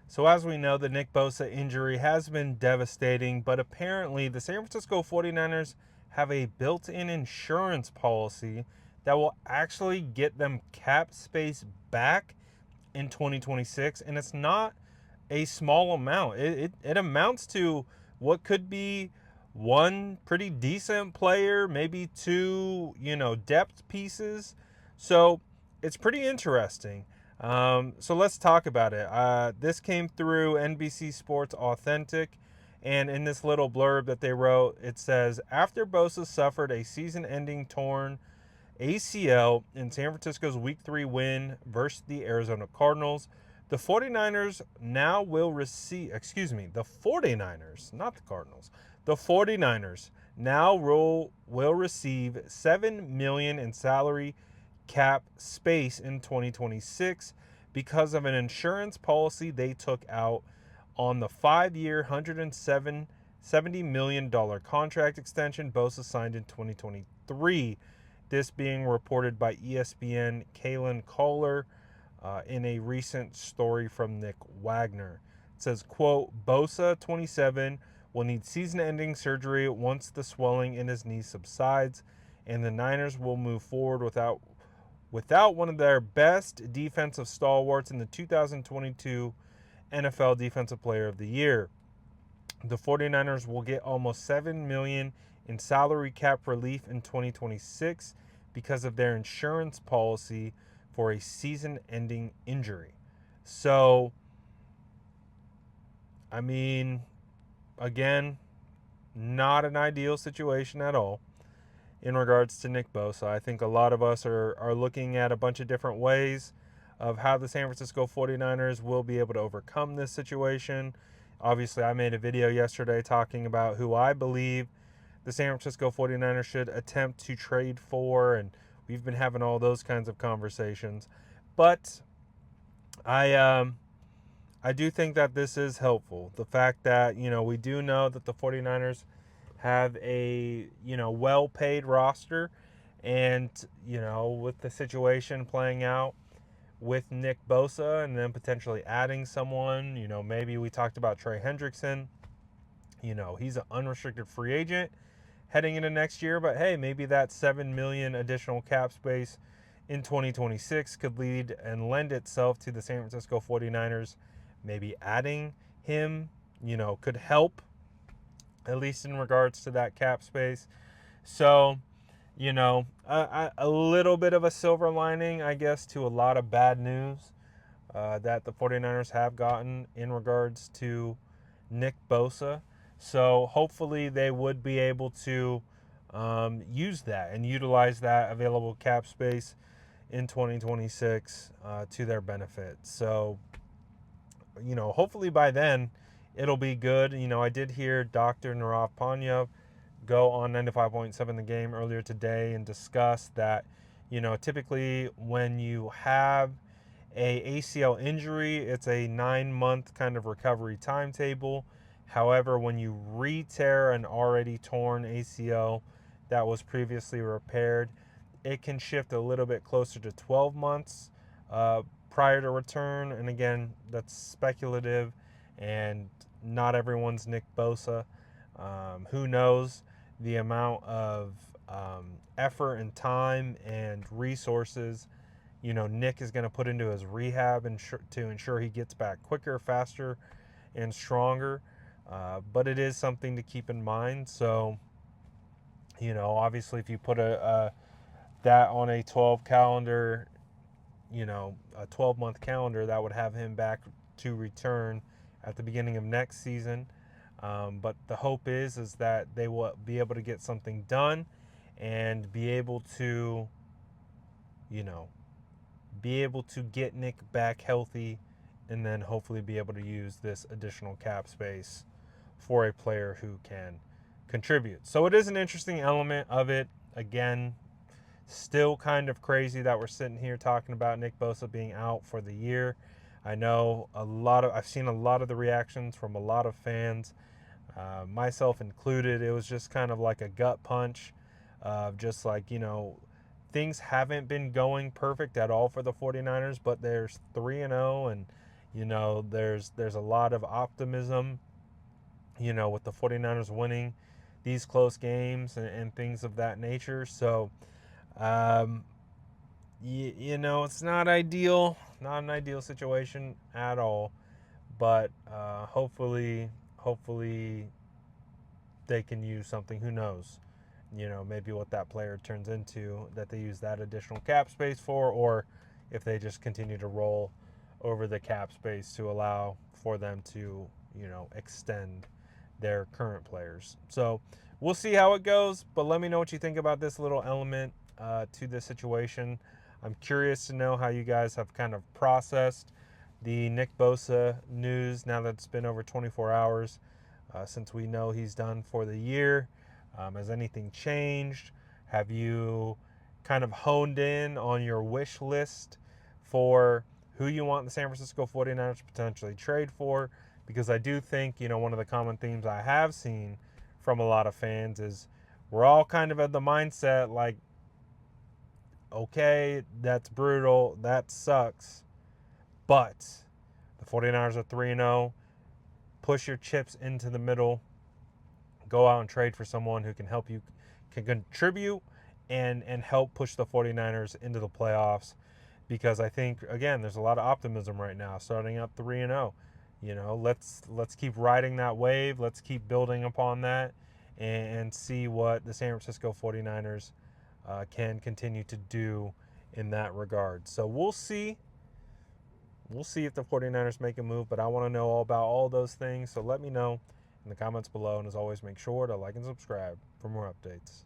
So as we know, the Nick Bosa injury has been devastating, but apparently the San Francisco 49ers have a built-in insurance policy that will actually get them cap space back in 2026, and it's not a small amount. It amounts to what could be one pretty decent player, maybe two, depth pieces. So it's pretty interesting. So let's talk about it. This came through NBC Sports Authentic. And in this little blurb that they wrote, it says, after Bosa suffered a season ending torn ACL in San Francisco's Week 3 win versus the Arizona Cardinals, the 49ers now will receive, the 49ers, not the Cardinals, the 49ers now will receive $7 million in salary cap space in 2026 because of an insurance policy they took out on the 5-year, $170 million contract extension Bosa signed in 2023. This being reported by ESPN Kalen Kohler in a recent story from Nick Wagner. It says, quote, Bosa, 27, will need season-ending surgery once the swelling in his knee subsides, and the Niners will move forward without one of their best defensive stalwarts in the 2022 NFL Defensive Player of the Year. The 49ers will get almost $7 million in salary cap relief in 2026 because of their insurance policy for a season-ending injury. So, I mean, again, not an ideal situation at all in regards to Nick Bosa. I think a lot of us are looking at a bunch of different ways of how the San Francisco 49ers will be able to overcome this situation. Obviously, I made a video yesterday talking about who I believe the San Francisco 49ers should attempt to trade for, and we've been having all those kinds of conversations. But I do think that this is helpful. The fact that, we do know that the 49ers have a, well-paid roster, and, with the situation playing out with Nick Bosa and then potentially adding someone, maybe we talked about Trey Hendrickson. He's an unrestricted free agent heading into next year, but hey, maybe that 7 million additional cap space in 2026 could lead and lend itself to the San Francisco 49ers maybe adding him, could help at least in regards to that cap space. So, a little bit of a silver lining, I guess, to a lot of bad news that the 49ers have gotten in regards to Nick Bosa. So hopefully they would be able to use that and utilize that available cap space in 2026 to their benefit. So, hopefully by then it'll be good. I did hear Dr. Narav Panyav go on 95.7 The Game earlier today and discuss that, typically when you have a ACL injury, it's a 9-month kind of recovery timetable. However, when you re-tear an already torn ACL that was previously repaired, it can shift a little bit closer to 12 months prior to return. And again, that's speculative, and not everyone's Nick Bosa. Who knows the amount of effort and time and resources Nick is going to put into his rehab to ensure he gets back quicker, faster, and stronger. But it is something to keep in mind. So, obviously, if you put that on a 12-month calendar, that would have him back to return at the beginning of next season. But the hope is that they will be able to get something done and be able to, you know, get Nick back healthy, and then hopefully be able to use this additional cap space for a player who can contribute. So it is an interesting element of it. Again, still kind of crazy that we're sitting here talking about Nick Bosa being out for the year. I know I've seen a lot of the reactions from a lot of fans, myself included. It was just kind of like a gut punch of just like, things haven't been going perfect at all for the 49ers, but they're 3-0, and There's a lot of optimism, with the 49ers winning these close games and things of that nature. So, um, it's not ideal, not an ideal situation at all. But hopefully they can use something. Who knows? Maybe what that player turns into, that they use that additional cap space for, or if they just continue to roll over the cap space to allow for them to, extend their current players. So we'll see how it goes, but let me know what you think about this little element to this situation. I'm curious to know how you guys have kind of processed the Nick Bosa news now that it's been over 24 hours since we know he's done for the year. Has anything changed? Have you kind of honed in on your wish list for who you want the San Francisco 49ers to potentially trade for? Because I do think, one of the common themes I have seen from a lot of fans is we're all kind of at the mindset like, okay, that's brutal, that sucks, but the 49ers are 3-0. Push your chips into the middle. Go out and trade for someone who can help you, can contribute and help push the 49ers into the playoffs, because I think, again, there's a lot of optimism right now starting out 3-0. Let's keep riding that wave. Let's keep building upon that and see what the San Francisco 49ers can continue to do in that regard. So we'll see. We'll see if the 49ers make a move, but I want to know all about all those things. So let me know in the comments below. And as always, make sure to like and subscribe for more updates.